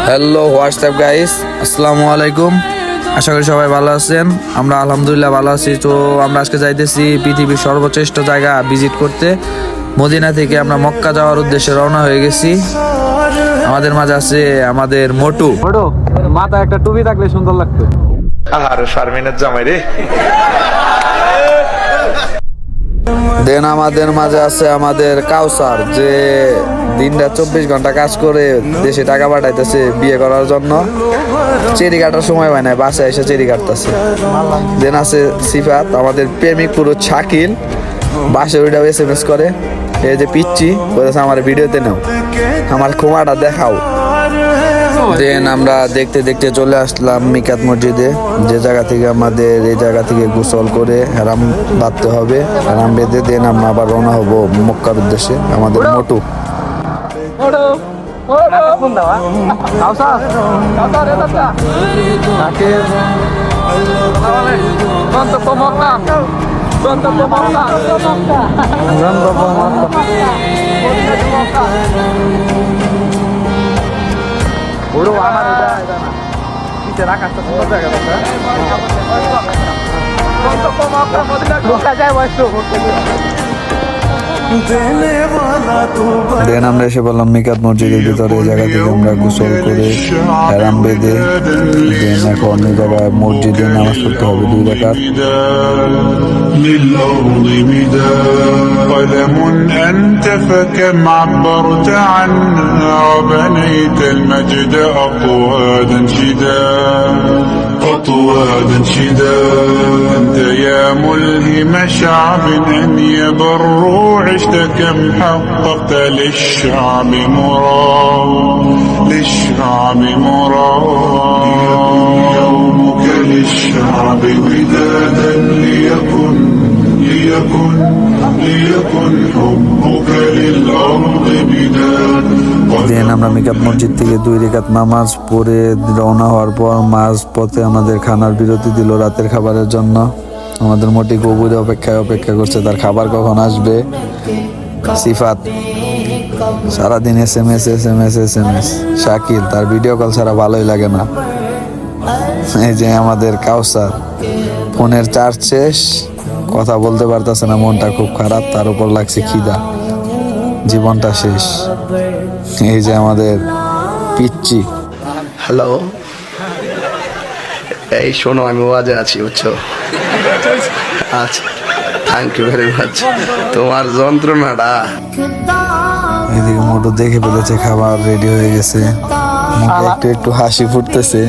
Hello WhatsApp guys, আসসালামু আলাইকুম। আশা করি সবাই ভালো আছেন। আমরা আলহামদুলিল্লাহ ভালো আছি। তো আমরা আজকে যাইতেছি পৃথিবীর সর্বশ্রেষ্ঠ জায়গা ভিজিট করতে। মদিনা থেকে আমরা মক্কা যাওয়ার উদ্দেশ্যে রওনা হয়ে গেছি। আমাদের মাঝে আছে আমাদের মোটু। মাথা একটা টুপি থাকলে সুন্দর লাগতো। আর শারমিনের জামাই রে। দেন আমাদের মাঝে আছে আমাদের কাউসার, যে দিনটা 24 ঘন্টা কাজ করে দেশে টাকা পাঠাইতেছে বিয়ে করার জন্য। চেরি কাটার সময় হয় না, বাসায় এসে চেরি কাটতেছে। দেন আছে সিফাত, আমাদের প্রেমিক পুরুষ শাকিল, বাসে ওইটাও SMS করে, এই যে পিচ্ছি বলেছে আমার ভিডিওতে নাও, আমার ক্ষমাটা দেখাও। দেন আমরা দেখতে দেখতে চলে আসলাম মিকাত মসজিদে, যে জায়গা থেকে আমাদের এই জায়গা থেকে গোসল করে হেরাম বাঁধতে হবে। হেরাম বেঁধে দেন আমরা আবার রওনা হব মক্কার উদ্দেশ্যে। আমাদের মোটু দেন আমরা এসে বললাম মিকাত মসজিদের ভিতরে। এই জায়গা থেকে আমরা গোসল করে হেরাম বেঁধে দেন এখন এই জায়গায় মসজিদে নামাজ পড়তে হবে 2 রাকাত। للأرض مداد قلم أنت فكم عبرت عنا وبنيت المجد أطوادا شدا أنت يا ملهم شعب أن يبروا عشت كم حققت للشعب مراد يومك للشعب ودادا ليكن حبك للأرض بداد দেন আমরা মিকাত মসজিদ থেকে 2 রাকাত নামাজ পড়ে রওনা হওয়ার পর মাঝ পথে আমাদের খানার বিরতি দিল রাতের খাবারের জন্য। আমাদের মোটি গভীরে অপেক্ষা করছে, তার খাবার কখন আসবে। সিফাত সারাদিন SMS শাকিল, তার ভিডিও কল ছাড়া ভালোই লাগে না। এই যে আমাদের কাউসার, ফোনের চার্জ শেষ, কথা বলতে পারতেছে না, মনটা খুব খারাপ, তার উপর লাগছে খিদা, জীবনটা শেষ। এই যে আমাদের পিচ্চি। হ্যালো, এই শোনো, আমি ওয়াজে আছি, বুঝছো? আচ্ছা, থ্যাংক ইউ ভেরি মাচ। তোমার যন্ত্রণাটা। এদিকে মোটু দেখে ফেলেছে খাবার রেডি হয়ে গেছে, মুখে একটু হাসি ফুটতেছে।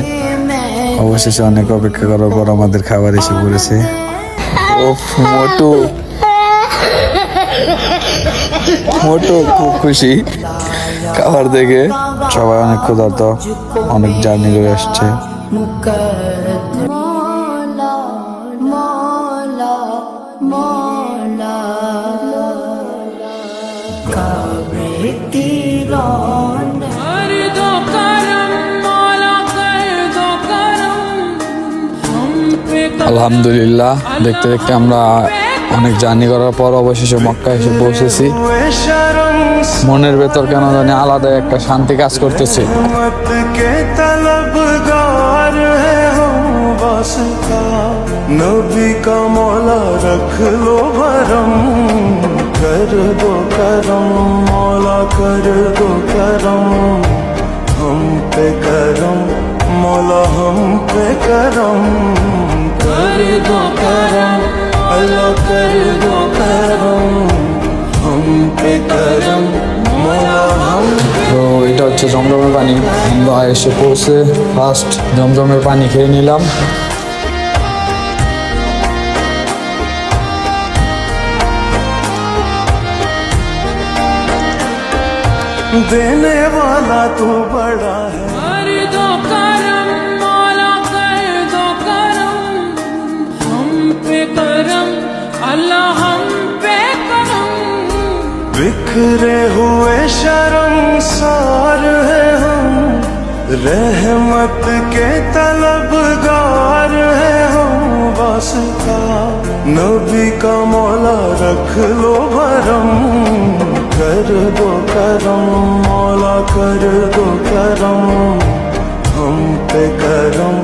অবশেষে অনেক অপেক্ষা করার পর আমাদের খাবার এসে পড়েছে। ওফ, মোটু খুব খুশি খাবার দেখে। সবাই অনেক ক্ষুধার্ত, অনেক জার্নি করে আসছে। আলহামদুলিল্লাহ, দেখতে দেখতে আমরা অনেক জার্নি করার পর অবশেষে মক্কা এসে পৌঁছেছি। মনের ভেতর কেন জানি আলাদা একটা শান্তি কাজ করতেছে। नबी का मौला रख लो भरम, कर दो करम मौला, कर दो करम हम पे करम मौला, हम पे करम, कर दो करम अल्लाह, कर दो करम हम पे करम मौला, हम। তো এটা হচ্ছে জমজমের পানি। আমরা এসে পৌঁছে ফার্স্ট জমজমের পানি খেয়ে নিলাম। देने वाला तू बड़ा है, कर दो करम मौला, कर दो करम हम पे करम अल्लाह, हम पे करम। बिखरे हुए शर्मसार है हम, रहमत के तलबगार है हम, वास्ता नबी का मौला रख लो भरम, कर दो करम मौला, कर दो करम हम पे करम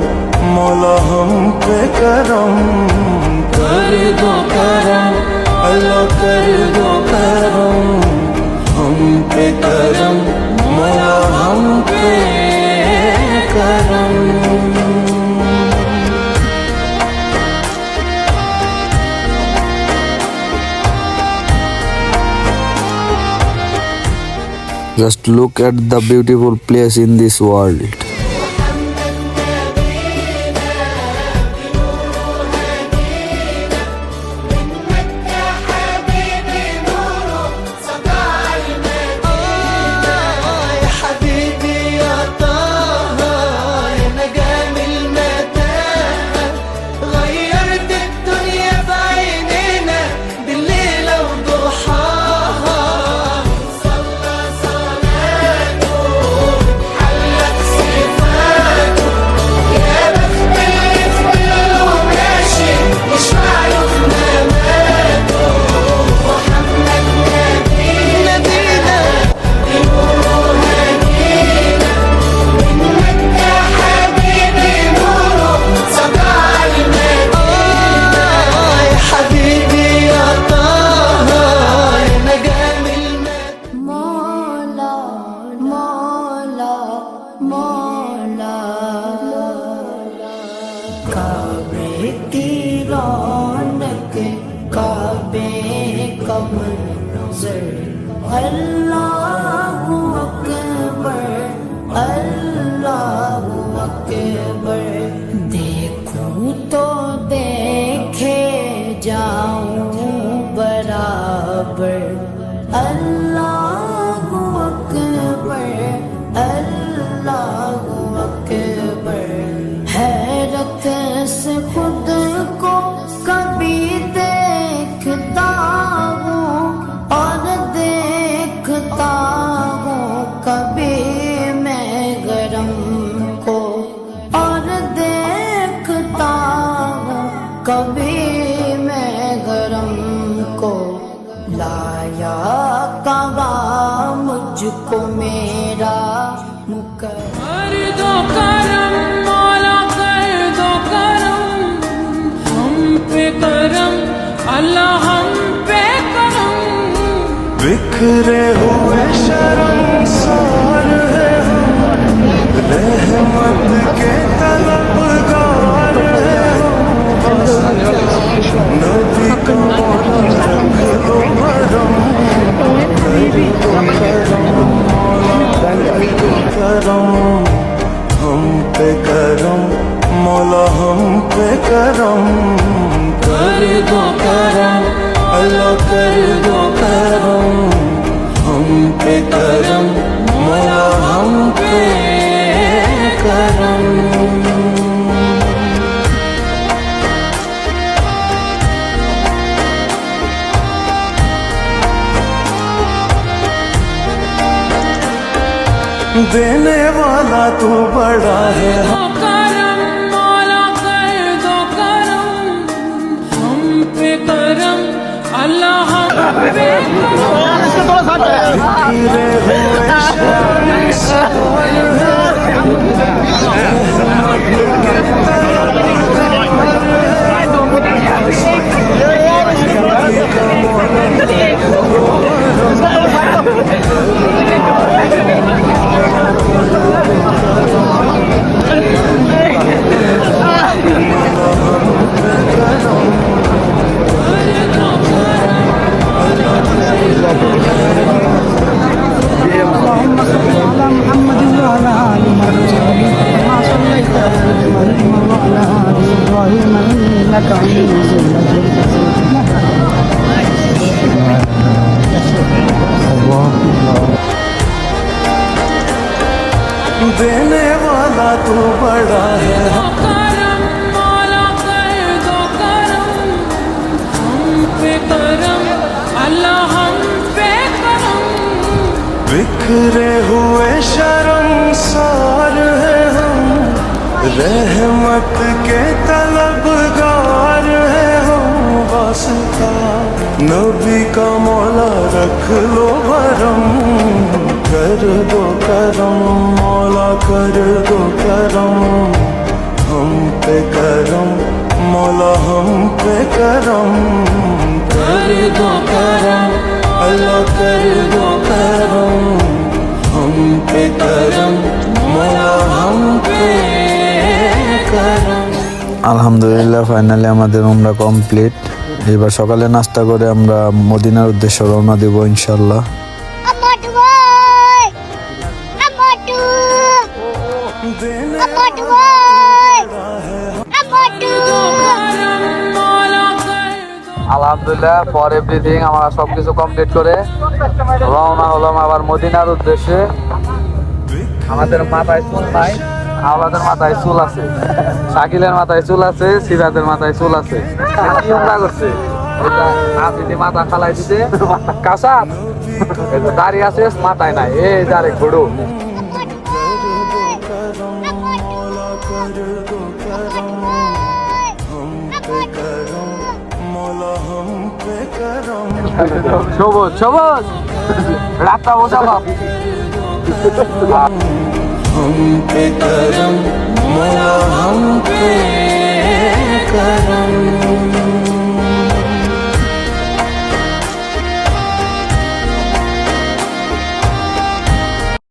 मौला हम पे करम कर दो करम अल्लाह कर दो करम हम पे करम मौला हम पे करम Just look at the beautiful place in this world. काबे की रौनक काबे का मंजर अल्लाहु अकबर अल्लाहु अकबर देखूं तो देखे जाऊं बराबर अल्लाहु अकबर अल्लाहु अकबर हैरत से खुद को कभी देखता हूँ और देखता हूँ कभी मैं गरम को और देखता हूँ कभी मैं गरम को लाया कहाँ मुझको मेरा कर दो करम मौला कर दो करम हम पे करम अल्लाह हम पे करम बिखरे हुए शर्मसार हैं हम रहमत के तलबगार हैं हम नबी का रख लो मरम करम हम पे करम मौला हम पे करम कर दो करम अल्लाह कर दो करम हम पे करम मौला हम पे करम देने वाला तू बड़ा है दो करम मौला कर दो करम हम पे करम अल्लाह हम पे करम बिखरे हुए शर्मसार हैं देने वाला तू बड़ा है दो करम मौला कर दो करम हम पे करम अल्लाह हम पे करम बिखरे हुए शर्मसार हैं हम रहमत के तलबगार हैं हम वास्ता नबी का मौला रख लो भरम कर दो करम मौला कर दो करम हम पे करम मौला हम पे करम कर दो करम अल्लाह कर दो करम हम पे करम मौला हम पे करम। আলহামদুলিল্লাহ ফাইনালি আমাদের উমরা কমপ্লিট। এবার সকালে নাস্তা করে আমরা মদিনার উদ্দেশ্যে রওনা দেব ইনশাল্লাহ। আলহামদুলিল্লাহ ফর এভরিথিং আমরা সবকিছু কমপ্লিট করে রওনা হলাম আবার মদিনার উদ্দেশ্যে। আমাদের মাথায় চুল নাই, আমাদের মাথায় চুল আছে, শাকিলের মাথায় চুল আছে, সিরাজের মাথায় চুল আছে। কি উমরা করছে এটা আপনি মাথা খালাই দিতে কাঁচা দাঁড়িয়ে আছে, মাথায় নাই, এই যারে ঘুরু। সবুজ সবুজ রাতটা বোঝাবো। हम पे करम मौला हम पे करम।